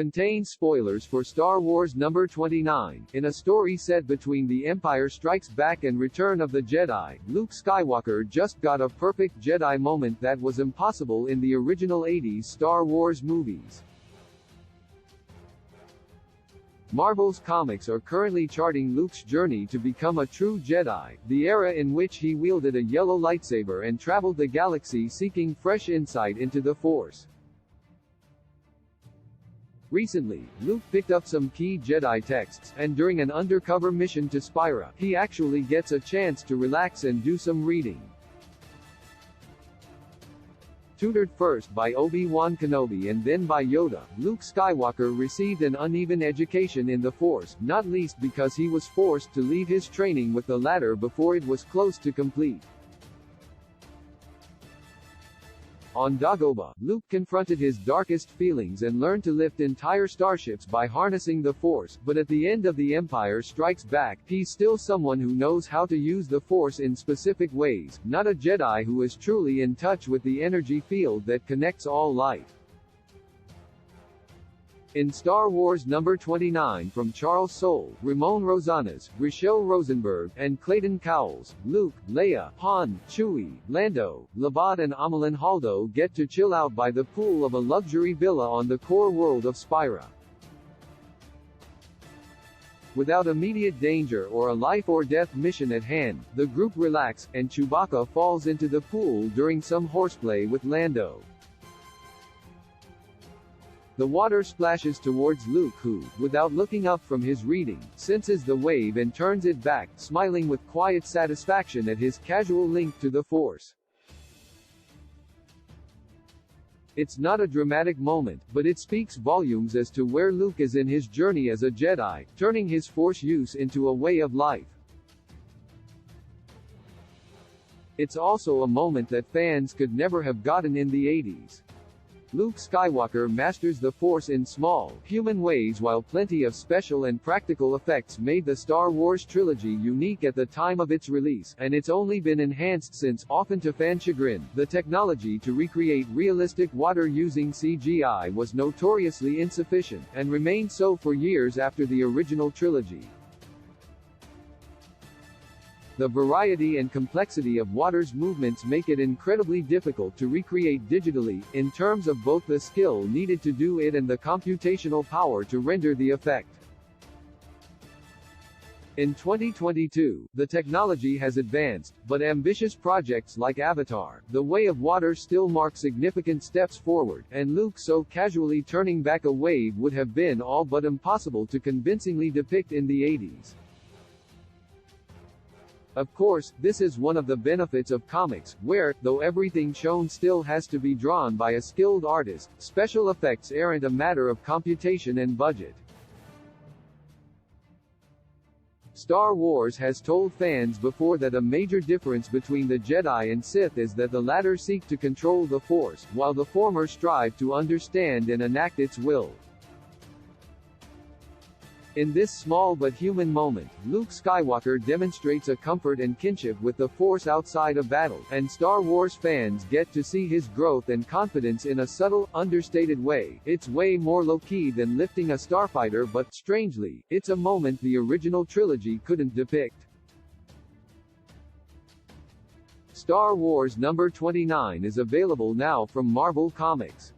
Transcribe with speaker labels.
Speaker 1: contains spoilers for Star Wars number 29. In a story set between The Empire Strikes Back and Return of the Jedi, Luke Skywalker just got a perfect Jedi moment that was impossible in the original 80s Star Wars movies. Marvel's comics are currently charting Luke's journey to become a true Jedi, the era in which he wielded a yellow lightsaber and traveled the galaxy seeking fresh insight into the Force. Recently, Luke picked up some key Jedi texts, and during an undercover mission to Spira, he actually gets a chance to relax and do some reading. Tutored first by Obi-Wan Kenobi and then by Yoda, Luke Skywalker received an uneven education in the Force, not least because he was forced to leave his training with the latter before it was close to complete. On Dagobah, Luke confronted his darkest feelings and learned to lift entire starships by harnessing the Force, but at the end of The Empire Strikes Back, he's still someone who knows how to use the Force in specific ways, not a Jedi who is truly in touch with the energy field that connects all life. In Star Wars number 29 from Charles Soule, Ramon Rosanas, Rochelle Rosenberg, and Clayton Cowles, Luke, Leia, Han, Chewie, Lando, Labatt and Amelin Haldo get to chill out by the pool of a luxury villa on the core world of Spira. Without immediate danger or a life-or-death mission at hand, the group relax, and Chewbacca falls into the pool during some horseplay with Lando. The water splashes towards Luke who, without looking up from his reading, senses the wave and turns it back, smiling with quiet satisfaction at his casual link to the Force. It's not a dramatic moment, but it speaks volumes as to where Luke is in his journey as a Jedi, turning his Force use into a way of life. It's also a moment that fans could never have gotten in the 80s. Luke Skywalker masters the Force in small, human ways while plenty of special and practical effects made the Star Wars trilogy unique at the time of its release, and it's only been enhanced since, often to fan chagrin. The technology to recreate realistic water using CGI was notoriously insufficient, and remained so for years after the original trilogy. The variety and complexity of water's movements make it incredibly difficult to recreate digitally, in terms of both the skill needed to do it and the computational power to render the effect. In 2022, the technology has advanced, but ambitious projects like Avatar: The Way of Water still mark significant steps forward, and Luke so casually turning back a wave would have been all but impossible to convincingly depict in the 80s. Of course, this is one of the benefits of comics, where, though everything shown still has to be drawn by a skilled artist, special effects aren't a matter of computation and budget. Star Wars has told fans before that a major difference between the Jedi and Sith is that the latter seek to control the Force, while the former strive to understand and enact its will. In this small but human moment, Luke Skywalker demonstrates a comfort and kinship with the Force outside of battle, and Star Wars fans get to see his growth and confidence in a subtle, understated way. It's way more low-key than lifting a starfighter, but, strangely, it's a moment the original trilogy couldn't depict. Star Wars number 29 is available now from Marvel Comics.